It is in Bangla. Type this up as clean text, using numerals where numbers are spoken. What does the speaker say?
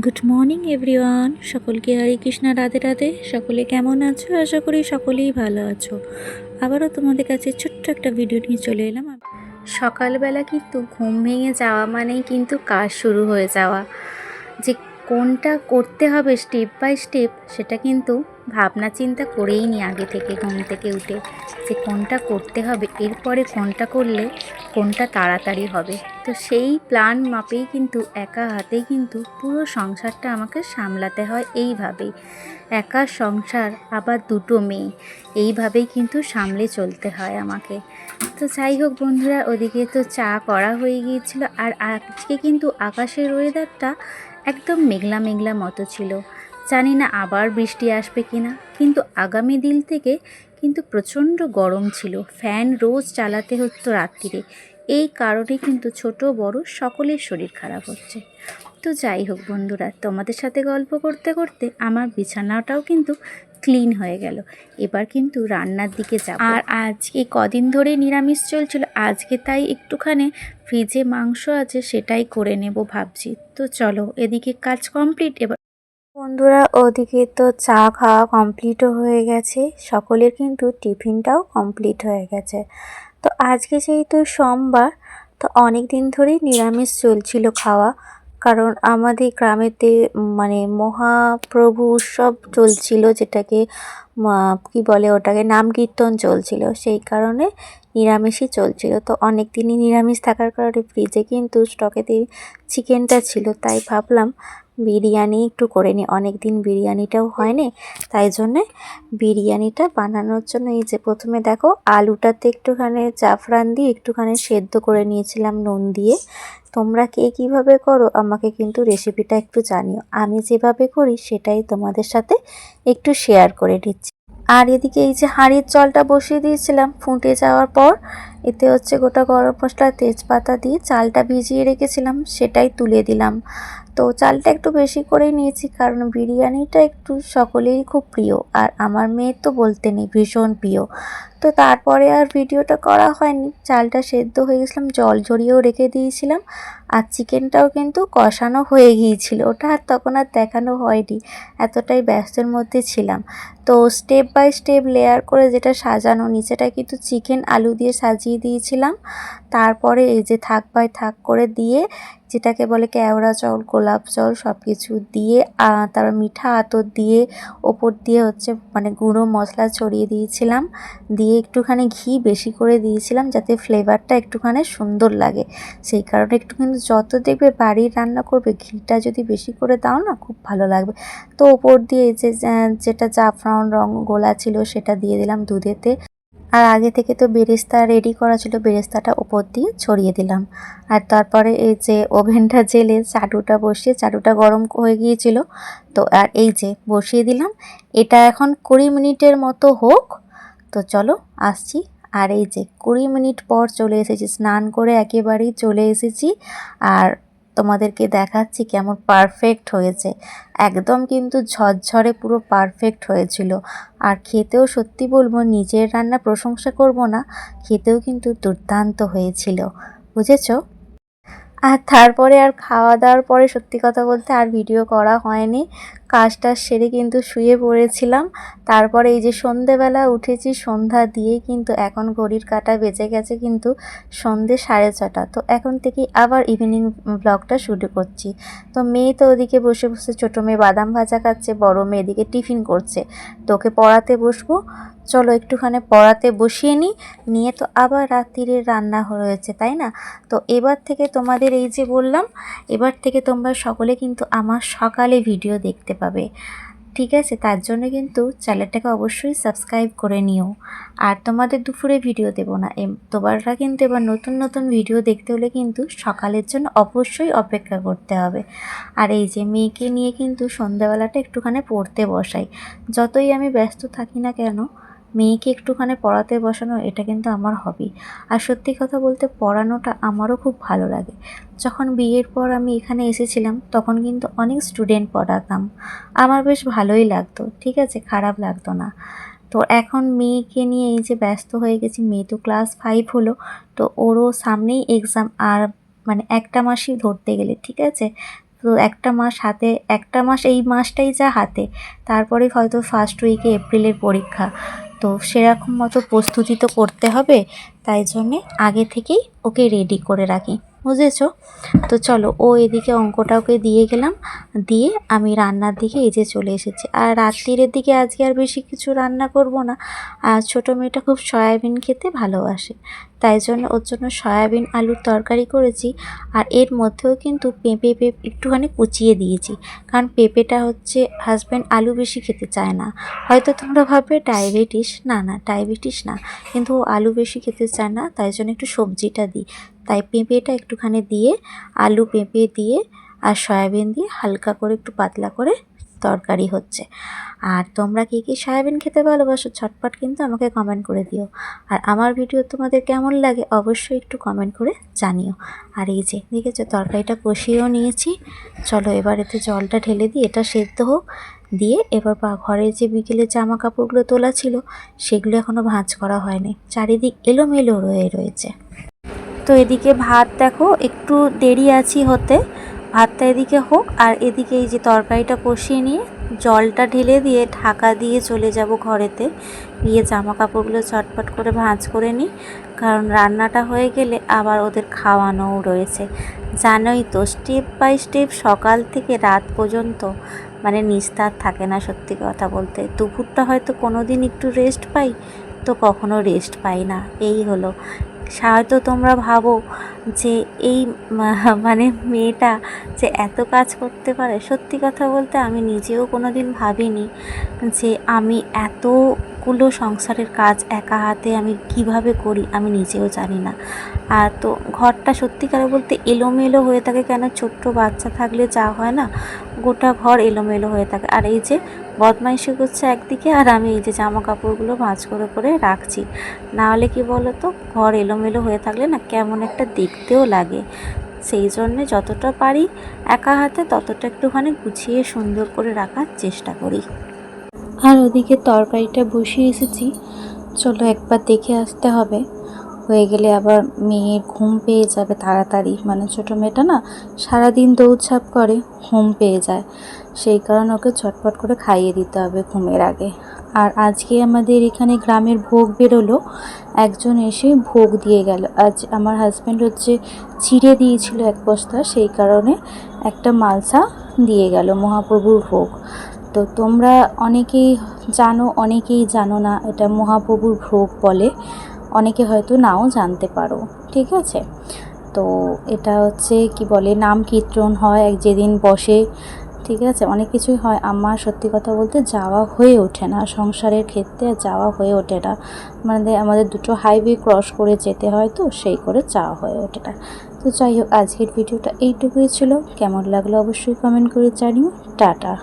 গুড মর্নিং এভরিওয়ান, সকলকে হরে কৃষ্ণা, রাধে রাধে। সকলে কেমন আছো? আশা করি সকলেই ভালো আছো। আবারও তোমাদের কাছে ছোট্ট একটা ভিডিও নিয়ে চলে এলাম। সকালবেলা কিন্তু ঘুম ভেঙে যাওয়া মানেই কিন্তু কাজ শুরু হয়ে যাওয়া। যে কোনটা করতে হবে স্টেপ বাই স্টেপ, সেটা কিন্তু ভাবনা চিন্তা করেই নি আগে থেকে ঘুম থেকে উঠে, যে কোনটা করতে হবে, এরপরে কোনটা করলে কোনটা তাড়াতাড়ি হবে। তো সেই প্ল্যান মাপেই কিন্তু একা হাতেই কিন্তু পুরো সংসারটা আমাকে সামলাতে হয়। এইভাবেই একা সংসার, আবার দুটো মেয়ে, এইভাবেই কিন্তু সামলে চলতে হয় আমাকে। তো যাই হোক বন্ধুরা, ওদিকে তো চা করা হয়ে গিয়েছিল। আর আজকে কিন্তু আকাশের ওয়েদারটা একদম মেঘলা মেঘলা মতো ছিল। জানি না আবার বৃষ্টি আসবে কি না, কিন্তু আগামী দিন থেকে কিন্তু প্রচণ্ড গরম ছিল। ফ্যান রোজ চালাতে হতো রাত্রিরে। এই কারণে কিন্তু ছোট বড় সকলের শরীর খারাপ হচ্ছে। তো যাই হোক বন্ধুরা, তোমাদের সাথে গল্প করতে করতে আমার বিছানাটাও কিন্তু ক্লিন হয়ে গেল। এবার কিন্তু রান্নার দিকে যাব। আর আজকে কদিন ধরে নিরামিষ চলছিল, আজকে তাই একটুখানি ফ্রিজে মাংস আছে, সেটাই করে নেব ভাবছি। তো চলো, এদিকে কাজ কমপ্লিট। এবার বন্ধুরা, ওদিকে তো চা খাওয়া কমপ্লিটও হয়ে গেছে, সকলের কিন্তু টিফিনটাও কমপ্লিট হয়ে গেছে। তো আজকে যেহেতু সোমবার, তো অনেক দিন ধরেই নিরামিষ চলছিল খাওয়া। কারণ আমাদের গ্রামেতে মানে মহাপ্রভু উৎসব চলছিল, যেটাকে কি বলে ওটাকে, নাম কীর্তন চলছিল, সেই কারণে নিরামিষই চলছিল। তো অনেক দিনই নিরামিষ থাকার কারণে ফ্রিজে কিন্তু স্টকেতে চিকেনটা ছিল, তাই ভাবলাম বিরিয়ানি একটু করে নিই। অনেক দিন বিরিয়ানিটাও হয়নি, তাই জন্যে বিরিয়ানিটা বানানোর জন্য এই যে প্রথমে দেখো, আলুটাতে একটুখানি জাফরান দিয়ে একটুখানি সেদ্ধ করে নিয়েছিলাম নুন দিয়ে। তোমরা কে কীভাবে করো আমাকে কিন্তু রেসিপিটা একটু জানিও। আমি যেভাবে করি সেটাই তোমাদের সাথে একটু শেয়ার করে দিচ্ছি। আর এদিকে এই যে হাঁড়ির জলটা বসিয়ে দিয়েছিলাম, ফুটে যাওয়ার পর এতে হচ্ছে গোটা গরম মশলা তেজপাতা দিয়ে চালটা ভিজিয়ে রেখেছিলাম, সেটাই তুলে দিলাম। তো চালটা একটু বেশি করে নিয়েছি, কারণ বিরিয়ানিটা একটু সকলেরই খুব প্রিয়, আর আমার মেয়ের তো বলতে নেই, ভীষণ প্রিয়। তো তারপরে আর ভিডিওটা করা হয়নি। চালটা সেদ্ধ হয়ে গেছিলাম, জল ঝরিয়েও রেখে দিয়েছিলাম। আর চিকেনটাও কিন্তু কষানো হয়ে গিয়েছিল, ওটা আর তখন আর দেখানো হয়নি, এতটাই ব্যস্তের মধ্যে ছিলাম। তো স্টেপ বাই স্টেপ লেয়ার করে যেটা সাজানো, নিচেটা কিন্তু চিকেন আলু দিয়ে সাজিয়ে দিয়েছিলাম। তারপরে এই যে থাক বাই থাক করে দিয়ে, যেটাকে বলে কেওড়া জল, গোলাপ জল, সব কিছু দিয়ে তারপর মিঠা আতর দিয়ে ওপর দিয়ে হচ্ছে মানে গুঁড়ো মশলা ছড়িয়ে দিয়েছিলাম, দিয়ে একটুখানি ঘি বেশি করে দিয়েছিলাম যাতে ফ্লেভারটা একটুখানি সুন্দর লাগে। সেই কারণে একটু কিন্তু যত দেখবে বাড়ির রান্না করবে, ঘিটা যদি বেশি করে দাও না, খুব ভালো লাগবে। তো ওপর দিয়ে যে যেটা জাফরান রং গোলা ছিল সেটা দিয়ে দিলাম দুধেতে। আর আগে থেকে তো বেরেস্তা রেডি করা ছিল, বেরেস্তাটা ওপর দিয়ে ছড়িয়ে দিলাম। আর তারপরে এই যে ওভেনটা জেলে চাটুটা বসিয়ে, চাটুটা গরম হয়ে গিয়েছিল, তো আর এই যে বসিয়ে দিলাম। এটা এখন 20 মিনিটের মতো হোক। তো চলো আসছি। আর এই যে 20 মিনিট পর চলে এসেছি, স্নান করে একেবারেই চলে এসেছি। আর তোমাদেরকে দেখাচ্ছি কেমন পারফেক্ট হয়েছে। একদম কিন্তু ঝরঝরে পুরো পারফেক্ট হয়েছিল। আর খেতেও সত্যি বলবো, নিজের রান্না প্রশংসা করব না, খেতেও কিন্তু দুর্দান্ত হয়েছিল, বুঝেছো? আর তারপরে আর খাওয়া দাওয়ার পরে সত্যি কথা বলতে আর ভিডিও করা হয়নি। কাজটা সেরে কিন্তু শুয়ে পড়েছিলাম। তারপরে এই যে সন্ধেবেলা উঠেছি, সন্ধ্যা দিয়ে কিন্তু এখন ঘড়ির কাঁটা বেজে গেছে কিন্তু সন্ধে 6:30। তো এখন থেকেই আবার ইভিনিং ব্লগটা শুরু করছি। তো মেয়ে তো ওদিকে বসে বসে, ছোটো মেয়ে বাদাম ভাজা খাচ্ছে, বড় মেয়ে এদিকে টিফিন করছে। তো ওকে পড়াতে বসবো। চলো একটুখানি পড়াতে বসিয়ে নিয়ে তো আবার রাত্রিরের রান্না হয়েছে, তাই না? তো এবার থেকে তোমাদের এই যে বললাম, এবার থেকে তোমরা সকলে কিন্তু আমার সকালে ভিডিও দেখতে পাবে, ঠিক আছে? তার জন্য কিন্তু চ্যানেলটাকে অবশ্যই সাবস্ক্রাইব করে নিও। আর তোমাদের দুপুরে ভিডিও দেবো না, তোমরা কিন্তু এবার নতুন নতুন ভিডিও দেখতে হলে কিন্তু সকালের জন্য অবশ্যই অপেক্ষা করতে হবে। আর এই যে মেয়েকে নিয়ে কিন্তু সন্ধ্যাবেলাটা একটুখানি পড়তে বসাই। যতই আমি ব্যস্ত থাকি না কেন, মেয়েকে একটুখানি পড়াতে বসানো এটা কিন্তু আমার হবি। আর সত্যি কথা বলতে পড়ানোটা আমারও খুব ভালো লাগে। যখন বিয়ের পর আমি এখানে এসেছিলাম, তখন কিন্তু অনেক স্টুডেন্ট পড়াতাম, আমার বেশ ভালোই লাগতো, ঠিক আছে, খারাপ লাগতো না। তো এখন মেয়েকে নিয়ে এই যে ব্যস্ত হয়ে গেছি, মেয়ে তো ক্লাস 5 হলো। তো ওরও সামনেই এক্সাম, আর মানে একটা মাসই ধরতে গেলে, ঠিক আছে? তো তো একটা মাস এই মাসটাই যা হাতে, তারপরে হয়তো ফার্স্ট উইকে এপ্রিলের পরীক্ষা। তো সেরকম মতো প্রস্তুতি তো করতে হবে, তাই জন্যে আগে থেকেই ওকে রেডি করে রাখি, বুঝেছো? তো চলো, ও এদিকে অঙ্কটা ওকে দিয়ে গেলাম, দিয়ে আমি রান্নার দিকে এই যে চলে এসেছি। আর রাত্রিরের দিকে আজকে আর বেশি কিছু রান্না করব না। আর ছোটো মেয়েটা খুব সয়াবিন খেতে ভালোবাসে, তাই জন্য ওর জন্য সয়াবিন আলুর তরকারি করেছি। আর এর মধ্যেও কিন্তু পেঁপে একটুখানি কুচিয়ে দিয়েছি, কারণ পেঁপেটা হচ্ছে হাজব্যান্ড আলু বেশি খেতে চায় না। হয়তো তোমরা ভাববে ডায়াবেটিস, না ডায়াবেটিস না, কিন্তু ও আলু বেশি খেতে চায় না, তাই জন্য একটু সবজিটা দিই। তাই পেঁপেটা একটুখানি দিয়ে, আলু পেঁপে দিয়ে আর সয়াবিন দিয়ে হালকা করে একটু পাতলা করে তরকারি হচ্ছে। আর তোমরা কী কী সয়াবিন খেতে ভালোবাসো ঝটপট কিন্তু আমাকে কমেন্ট করে দিও। আর আমার ভিডিও তোমাদের কেমন লাগে অবশ্যই একটু কমেন্ট করে জানিও। আর এই যে দেখেছো তরকারিটা কষিয়েও নিয়েছি। চলো এবার এতে জলটা ঢেলে দিই, এটা সেদ্ধ হোক। দিয়ে এবার ঘরে যে বিকেলে জামা কাপড়গুলো তোলা ছিল সেগুলো এখনও ভাঁজ করা হয়নি, চারিদিক এলোমেলো রয়েছে। তো এদিকে ভাত দেখো একটু দেরি আছি হতে, ভাতটা এদিকে হোক। আর এদিকে এই যে তরকারিটা কষিয়ে নিয়ে জলটা ঢেলে দিয়ে ঢাকা দিয়ে চলে যাব ঘরেতে, গিয়ে জামা কাপড়গুলো চটপট করে ভাঁজ করে নিই, কারণ রান্নাটা হয়ে গেলে আবার ওদের খাওয়ানোও রয়েছে। জানোই তো স্টেপ বাই স্টেপ সকাল থেকে রাত পর্যন্ত মানে নিস্তার থাকে না। সত্যি কথা বলতে দুপুরটা হয়তো কোনো দিন একটু রেস্ট পাই, তো কখনো রেস্ট পাই না, এই হলো। হয়তো তোমরা ভাবো যে এই মানে মেয়েটা যে এত কাজ করতে পারে। সত্যি কথা বলতে আমি নিজেও কোনো দিন ভাবিনি যে আমি এতগুলো সংসারের কাজ একা হাতে আমি কিভাবে করি, আমি নিজেও জানি না। আর তো ঘরটা সত্যিকারে বলতে এলোমেলো হয়ে থাকে, কেন ছোট্ট বাচ্চা থাকলে যা হয় না, গোটা ঘর এলোমেলো হয়ে থাকে। আর এই যে বদমাইশি করছে একদিকে, আর আমি এই যে জামা কাপড়গুলো ভাঁজ করে রাখছি। না হলে কি বলো তো, ঘর এলোমেলো হয়ে থাকলে না কেমন একটা দেখতেও লাগে। সেই জন্যে যতটা পারি একা হাতে ততটা একটুখানি গুছিয়ে সুন্দর করে রাখার চেষ্টা করি। আর ওদিকে তরকারিটা বসিয়ে এসেছি, চলো একবার দেখে আসতে হবে। হয়ে গেলে আবার মেয়ের ঘুম পেয়ে যাবে তাড়াতাড়ি, মানে ছোটো মেয়েটা না সারাদিন দৌড়ঝাঁপ করে, ঘুম পেয়ে যায়, সেই কারণে ওকে চটপট করে খাইয়ে দিতে হবে ঘুমের আগে। আর আজকে আমাদের এখানে গ্রামের ভোগ বেরোলো, একজন এসে ভোগ দিয়ে গেল। আজ আমার হাজব্যান্ড হচ্ছে চিড়ে দিয়েছিল এক বস্তা, সেই কারণে একটা মালসা দিয়ে গেল, মহাপ্রভুর ভোগ। তো তোমরা অনেকেই জানো অনেকেই জানো না, এটা মহাপ্রভুর ভোগ বলে, অনেকে হয়তো নাও জানতে পারো, ঠিক আছে? তো এটা হচ্ছে কি বলে, নাম কীর্তন হয় এক যেদিন বসে, ঠিক আছে, অনেক কিছুই হয়। আমার সত্যি কথা বলতে যাওয়া হয়ে ওঠে না, সংসারের ক্ষেত্রে যাওয়া হয়ে ওঠে না, মানে আমাদের দুটো হাইওয়ে ক্রস করে যেতে হয়, তো সেই করে যাওয়া হয়ে ওঠে না। তো যাই হোক, আজকের ভিডিওটা এইটুকুই ছিল। কেমন লাগলো অবশ্যই কমেন্ট করে জানিও। টাটা।